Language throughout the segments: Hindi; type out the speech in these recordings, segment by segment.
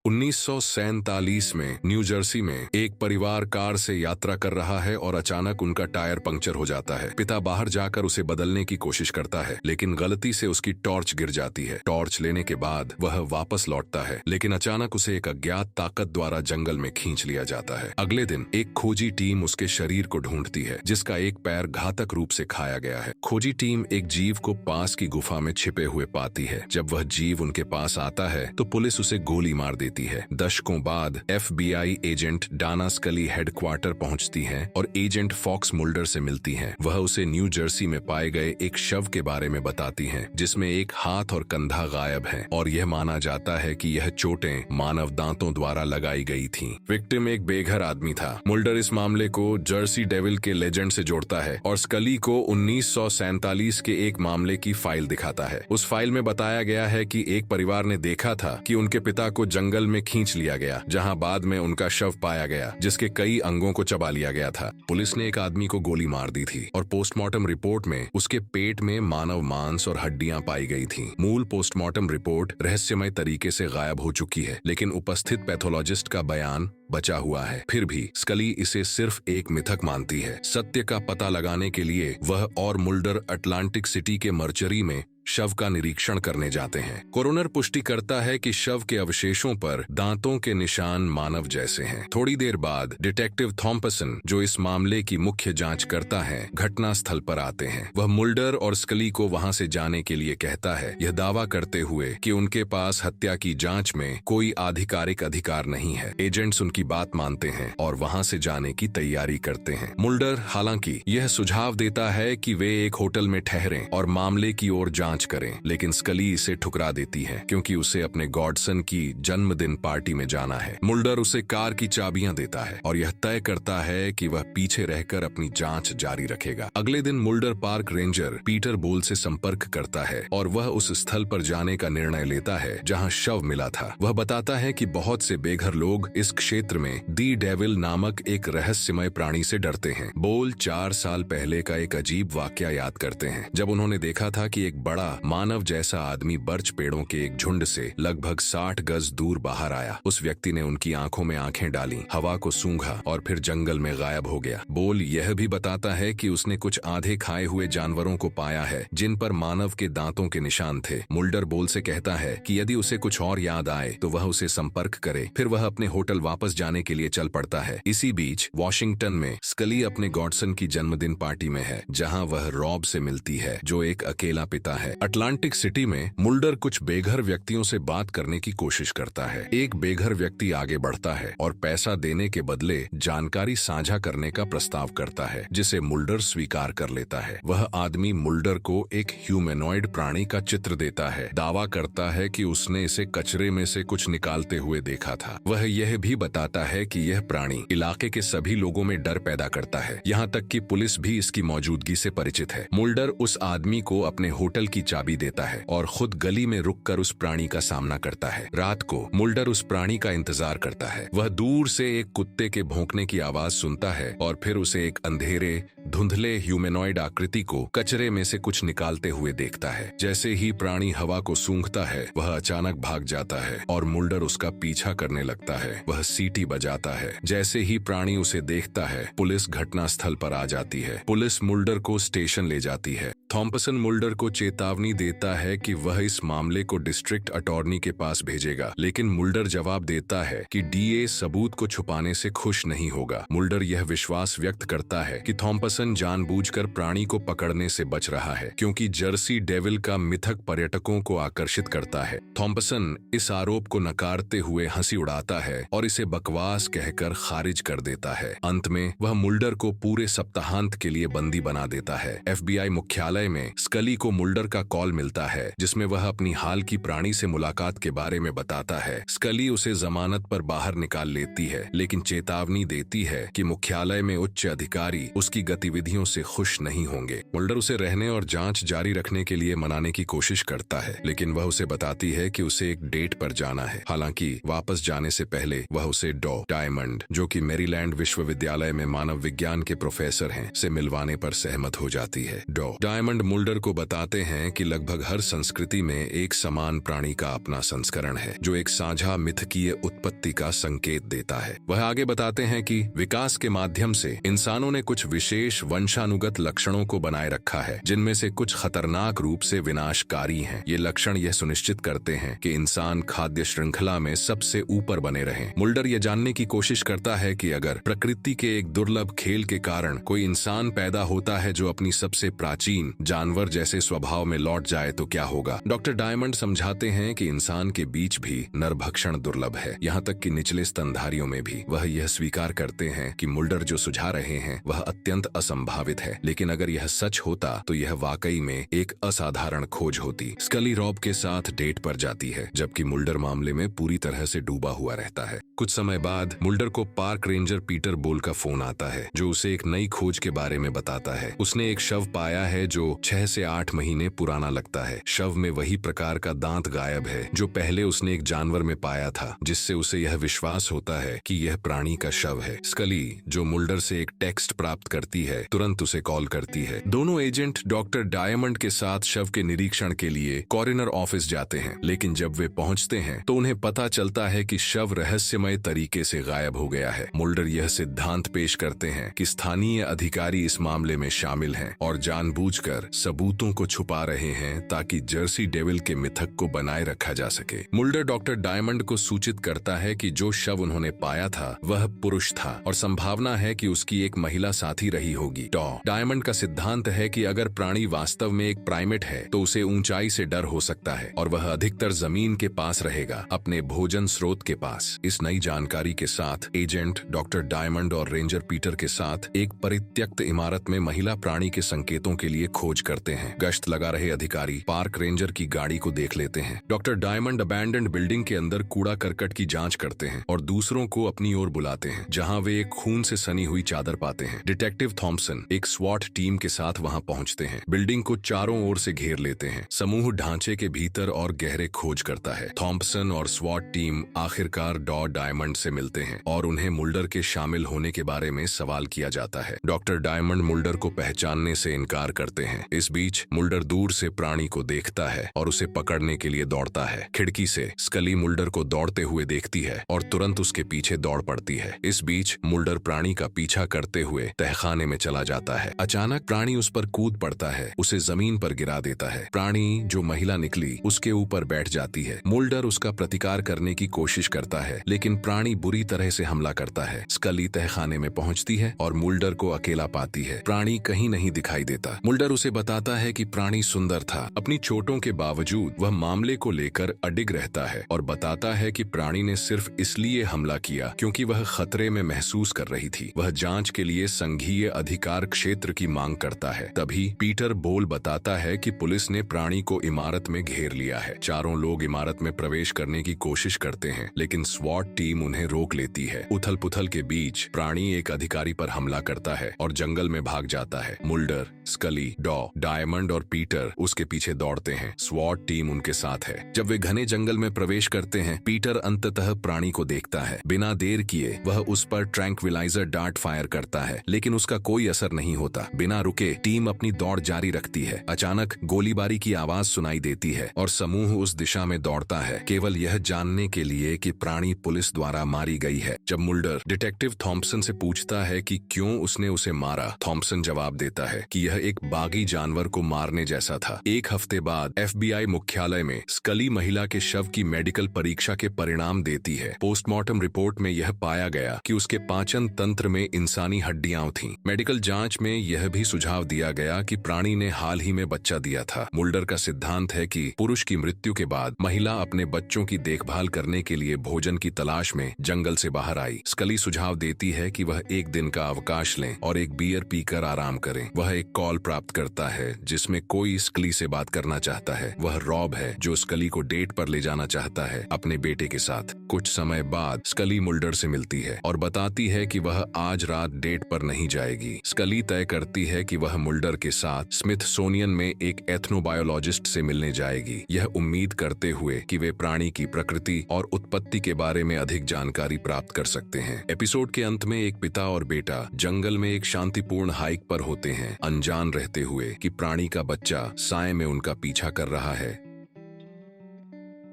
1947 में न्यू जर्सी में एक परिवार कार से यात्रा कर रहा है और अचानक उनका टायर पंक्चर हो जाता है। पिता बाहर जाकर उसे बदलने की कोशिश करता है, लेकिन गलती से उसकी टॉर्च गिर जाती है। टॉर्च लेने के बाद वह वापस लौटता है, लेकिन अचानक उसे एक अज्ञात ताकत द्वारा जंगल में खींच लिया जाता है। अगले दिन एक खोजी टीम उसके शरीर को ढूंढती है, जिसका एक पैर घातक रूप से खाया गया है। खोजी टीम एक जीव को पास की गुफा में छिपे हुए पाती है। जब वह जीव उनके पास आता है तो पुलिस उसे गोली मार देती है। दशकों बाद FBI एजेंट डाना स्कली हेडक्वार्टर पहुंचती है और एजेंट फॉक्स मुल्डर से मिलती हैं। वह उसे न्यू जर्सी में पाए गए एक शव के बारे में बताती हैं, जिसमें एक हाथ और कंधा गायब है और यह माना जाता है कि यह चोटें मानव दांतों द्वारा लगाई गई थीं। विक्टिम एक बेघर आदमी था। मुल्डर इस मामले को जर्सी डेविल के लेजेंड से जोड़ता है और स्कली को 1947 के एक मामले की फाइल दिखाता है। उस फाइल में बताया गया है कि एक परिवार ने देखा था कि उनके पिता को जंगल में खींच लिया गया, जहां बाद में उनका शव पाया गया, जिसके कई अंगों को चबा लिया गया था। पुलिस ने एक आदमी को गोली मार दी थी और पोस्टमार्टम रिपोर्ट में उसके पेट में मानव मांस और हड्डियां पाई गई थीं। मूल पोस्टमार्टम रिपोर्ट रहस्यमय तरीके से गायब हो चुकी है, लेकिन उपस्थित पैथोलॉजिस्ट का बयान बचा हुआ है। फिर भी स्कली इसे सिर्फ एक मिथक मानती है। सत्य का पता लगाने के लिए वह और मुल्डर अटलांटिक सिटी के मर्चरी में शव का निरीक्षण करने जाते हैं। कोरोनर पुष्टि करता है कि शव के अवशेषों पर दांतों के निशान मानव जैसे हैं। थोड़ी देर बाद डिटेक्टिव थॉम्पसन, जो इस मामले की मुख्य जांच करता है, घटना स्थल पर आते हैं। वह मुल्डर और स्कली को वहां से जाने के लिए कहता है, यह दावा करते हुए कि उनके पास हत्या की जांच में कोई आधिकारिक अधिकार नहीं है। एजेंट्स उनकी बात मानते हैं और वहां से जाने की तैयारी करते हैं। मुल्डर हालांकि यह सुझाव देता है कि वे एक होटल में ठहरें और मामले की ओर जांच करें, लेकिन स्कली इसे ठुकरा देती है क्योंकि उसे अपने गॉडसन की जन्मदिन पार्टी में जाना है। मुल्डर उसे कार की चाबियां देता है और यह तय करता है कि वह पीछे रहकर अपनी जांच जारी रखेगा। अगले दिन मुल्डर पार्क रेंजर पीटर बोल से संपर्क करता है और वह उस स्थल पर जाने का निर्णय लेता है जहां शव मिला था। वह बताता है कि बहुत से बेघर लोग इस क्षेत्र में दी डेविल नामक एक रहस्यमय प्राणी से डरते हैं। बोल 4 साल पहले का एक अजीब वाकया याद करते हैं, जब उन्होंने देखा था कि एक बड़ा मानव जैसा आदमी बर्च पेड़ों के एक झुंड से लगभग 60 गज दूर बाहर आया। उस व्यक्ति ने उनकी आंखों में आंखें डाली, हवा को सूंघा और फिर जंगल में गायब हो गया। बोल यह भी बताता है कि उसने कुछ आधे खाए हुए जानवरों को पाया है जिन पर मानव के दांतों के निशान थे। मुल्डर बोल से कहता है कि यदि उसे कुछ और याद आए तो वह उसे संपर्क करे। फिर वह अपने होटल वापस जाने के लिए चल पड़ता है। इसी बीच वॉशिंगटन में स्कली अपने गॉडसन की जन्मदिन पार्टी में है, जहाँ वह रॉब से मिलती है, जो एक अकेला पिता है। अटलांटिक सिटी में मुल्डर कुछ बेघर व्यक्तियों से बात करने की कोशिश करता है। एक बेघर व्यक्ति आगे बढ़ता है और पैसा देने के बदले जानकारी साझा करने का प्रस्ताव करता है, जिसे मुल्डर स्वीकार कर लेता है। वह आदमी मुल्डर को एक ह्यूमैनॉइड प्राणी का चित्र देता है, दावा करता है कि उसने इसे कचरे में से कुछ निकालते हुए देखा था। वह यह भी बताता है कि यह प्राणी इलाके के सभी लोगों में डर पैदा करता है, यहाँ तक कि पुलिस भी इसकी मौजूदगी से परिचित है। मुल्डर उस आदमी को अपने होटल की चाबी देता है और खुद गली में रुककर उस प्राणी का सामना करता है। रात को मुल्डर उस प्राणी का इंतजार करता है। वह दूर से एक कुत्ते के भौंकने की आवाज सुनता है और फिर उसे एक अंधेरे धुंधले ह्यूमैनॉइड आकृति को कचरे में से कुछ निकालते हुए देखता है। जैसे ही प्राणी हवा को सूंघता है, वह अचानक भाग जाता है और मुल्डर उसका पीछा करने लगता है। वह सीटी बजाता है। जैसे ही प्राणी उसे देखता है, पुलिस घटनास्थल पर आ जाती है। पुलिस मुल्डर को स्टेशन ले जाती है। थॉम्पसन मुल्डर को चेतावनी देता है कि वह इस मामले को डिस्ट्रिक्ट अटॉर्नी के पास भेजेगा, लेकिन मुल्डर जवाब देता है कि DA सबूत को छुपाने से खुश नहीं होगा। मुल्डर यह विश्वास व्यक्त करता है कि थॉम्पसन जानबूझकर प्राणी को पकड़ने से बच रहा है, क्योंकि जर्सी डेविल का मिथक पर्यटकों को आकर्षित करता है। थॉम्पसन इस आरोप को नकारते हुए हंसी उड़ाता है और इसे बकवास कहकर खारिज कर देता है। अंत में वह मुल्डर को पूरे सप्ताहांत के लिए बंदी बना देता है। FBI मुख्यालय में स्कली को मुल्डर का कॉल मिलता है, जिसमें वह अपनी हाल की प्राणी से मुलाकात के बारे में बताता है। स्कली उसे जमानत पर बाहर निकाल लेती है, लेकिन चेतावनी देती है कि मुख्यालय में उच्च अधिकारी उसकी गतिविधियों से खुश नहीं होंगे। मुल्डर उसे रहने और जांच जारी रखने के लिए मनाने की कोशिश करता है, लेकिन वह उसे बताती है कि उसे एक डेट पर जाना है। हालांकि वापस जाने से पहले वह उसे डॉ डायमंड, जो कि मैरीलैंड विश्वविद्यालय में मानव विज्ञान के प्रोफेसर हैं, से मिलवाने पर सहमत हो जाती है। डॉ डायमंड मुल्डर को बताते हैं हैं कि लगभग हर संस्कृति में एक समान प्राणी का अपना संस्करण है जो एक साझा मिथकीय उत्पत्ति का संकेत देता है। वह आगे बताते हैं कि विकास के माध्यम से इंसानों ने कुछ विशेष वंशानुगत लक्षणों को बनाए रखा है, जिनमें से कुछ खतरनाक रूप से विनाशकारी हैं। ये लक्षण यह सुनिश्चित करते हैं कि इंसान खाद्य श्रृंखला में सबसे ऊपर बने रहें। मुल्डर यह जानने की कोशिश करता है कि अगर प्रकृति के एक दुर्लभ खेल के कारण कोई इंसान पैदा होता है जो अपनी सबसे प्राचीन जानवर जैसे स्वभाव में लौट जाए तो क्या होगा। डॉक्टर डायमंड समझाते हैं कि इंसान के बीच भी नरभक्षण दुर्लभ है, यहाँ तक कि निचले स्तनधारियों में भी। वह यह स्वीकार करते हैं कि मुल्डर जो सुझा रहे हैं वह अत्यंत असंभावित है, लेकिन अगर यह सच होता तो यह वाकई में एक असाधारण खोज होती। स्कली रॉब के साथ डेट पर जाती है, जबकि मुल्डर मामले में पूरी तरह से डूबा हुआ रहता है। कुछ समय बाद मुल्डर को पार्क रेंजर पीटर बोल का फोन आता है, जो उसे एक नई खोज के बारे में बताता है। उसने एक शव पाया है जो 6 से 8 महीने पुराना लगता है। शव में वही प्रकार का दांत गायब है जो पहले उसने एक जानवर में पाया था, जिससे उसे यह विश्वास होता है कि यह प्राणी का शव है। स्कली, जो मुल्डर से एक टेक्स्ट प्राप्त करती है, तुरंत उसे कॉल करती है। दोनों एजेंट डॉक्टर डायमंड के साथ शव के निरीक्षण के लिए कॉरिनर ऑफिस जाते हैं, लेकिन जब वे पहुंचते हैं तो उन्हें पता चलता है कि शव रहस्यमय तरीके से गायब हो गया है। मुल्डर यह सिद्धांत पेश करते हैं कि स्थानीय अधिकारी इस मामले में शामिल हैं और जानबूझकर सबूतों को छुपा रहे हैं ताकि जर्सी डेविल के मिथक को बनाए रखा जा सके। मुल्डर डॉक्टर डायमंड को सूचित करता है कि जो शव उन्होंने पाया था वह पुरुष था और संभावना है कि उसकी एक महिला साथी रही होगी। डायमंड का सिद्धांत है कि अगर प्राणी वास्तव में एक प्राइमेट है तो उसे ऊंचाई से डर हो सकता है और वह अधिकतर जमीन के पास रहेगा, अपने भोजन स्रोत के पास। इस नई जानकारी के साथ एजेंट डॉक्टर डायमंड और रेंजर पीटर के साथ एक परित्यक्त इमारत में महिला प्राणी के संकेतों के लिए खोज करते हैं। गश्त लगा रहे अधिकारी पार्क रेंजर की गाड़ी को देख लेते हैं। डॉक्टर डायमंड अबैंडन्ड बिल्डिंग के अंदर कूड़ा करकट की जांच करते हैं और दूसरों को अपनी ओर बुलाते हैं, जहां वे एक खून से सनी हुई चादर पाते हैं। डिटेक्टिव थॉम्पसन एक स्वॉट टीम के साथ वहां पहुंचते हैं, बिल्डिंग को चारों ओर से घेर लेते हैं। समूह ढांचे के भीतर और गहरे खोज करता है। थॉम्पसन और स्वॉट टीम आखिरकार डायमंड से मिलते हैं और उन्हें मुल्डर के शामिल होने के बारे में सवाल किया जाता है। डॉक्टर डायमंड मुल्डर को पहचानने से इनकार करते हैं। इस बीच मुल्डर दूर से प्राणी को देखता है और उसे पकड़ने के लिए दौड़ता है। खिड़की से स्कली मुल्डर को दौड़ते हुए देखती है और तुरंत उसके पीछे दौड़ पड़ती है। इस बीच मुल्डर प्राणी का पीछा करते हुए तहखाने में चला जाता है। अचानक प्राणी उस पर कूद पड़ता है, उसे जमीन पर गिरा देता है। प्राणी, जो महिला निकली, उसके ऊपर बैठ जाती है। मुल्डर उसका प्रतिकार करने की कोशिश करता है, लेकिन प्राणी बुरी तरह से हमला करता है। स्कली तहखाने में पहुंचती है और मुल्डर को अकेला पाती है। प्राणी कहीं नहीं दिखाई देता। मुल्डर उसे बताता है कि प्राणी सुंदर था। अपनी चोटों के बावजूद वह मामले को लेकर अडिग रहता है और बताता है कि प्राणी ने सिर्फ इसलिए हमला किया क्योंकि वह खतरे में महसूस कर रही थी। वह जांच के लिए संघीय अधिकार क्षेत्र की मांग करता है। तभी पीटर बोल बताता है कि पुलिस ने प्राणी को इमारत में घेर लिया है। चारों लोग इमारत में प्रवेश करने की कोशिश करते हैं, लेकिन स्वॉट टीम उन्हें रोक लेती है। उथल पुथल के बीच प्राणी एक अधिकारी पर हमला करता है और जंगल में भाग जाता है। मुल्डर, स्कली, डायमंड और पीटर उसके पीछे दौड़ते हैं। स्वॉट टीम उनके साथ है। जब वे घने जंगल में प्रवेश करते हैं, पीटर अंततः प्राणी को देखता है। बिना देर किए वह उस पर ट्रैंक्विलाइजर डार्ट फायर करता है, लेकिन उसका कोई असर नहीं होता। बिना रुके टीम अपनी दौड़ जारी रखती है। अचानक गोलीबारी की आवाज सुनाई देती है और समूह उस दिशा में दौड़ता है, केवल यह जानने के लिए कि प्राणी पुलिस द्वारा मारी गई है। जब मुल्डर डिटेक्टिव थॉम्पसन से पूछता है कि क्यों उसने उसे मारा, थॉम्पसन जवाब देता है कि यह एक बागी जानवर को मारने जैसा था। एक हफ्ते बाद FBI मुख्यालय में स्कली महिला के शव की मेडिकल परीक्षा के परिणाम देती है। पोस्टमार्टम रिपोर्ट में यह पाया गया कि उसके पाचन तंत्र में इंसानी हड्डियां थीं। मेडिकल जांच में यह भी सुझाव दिया गया कि प्राणी ने हाल ही में बच्चा दिया था। मुल्डर का सिद्धांत है कि पुरुष की मृत्यु के बाद महिला अपने बच्चों की देखभाल करने के लिए भोजन की तलाश में जंगल से बाहर आई। स्कली सुझाव देती है कि वह एक दिन का अवकाश लें और एक बियर पीकर आराम करें। वह एक कॉल प्राप्त करता है जिसमें कोई स्कली से बात करना चाहता है। वह रॉब है जो स्कली को डेट पर ले जाना चाहता है अपने बेटे के साथ। कुछ समय बाद स्कली मुल्डर से मिलती है और बताती है कि वह आज रात डेट पर नहीं जाएगी। स्कली तय करती है कि वह मुल्डर के साथ स्मिथसोनियन में एक एथनोबायोलॉजिस्ट से मिलने जाएगी, यह उम्मीद करते हुए कि वे प्राणी की प्रकृति और उत्पत्ति के बारे में अधिक जानकारी प्राप्त कर सकते हैं। एपिसोड के अंत में एक पिता और बेटा जंगल में एक शांतिपूर्ण हाइक पर होते हैं, अनजान रहते हुए कि प्राणी का बच्चा साए में उनका पीछा कर रहा है।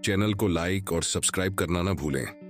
चैनल को लाइक और सब्सक्राइब करना ना भूलें।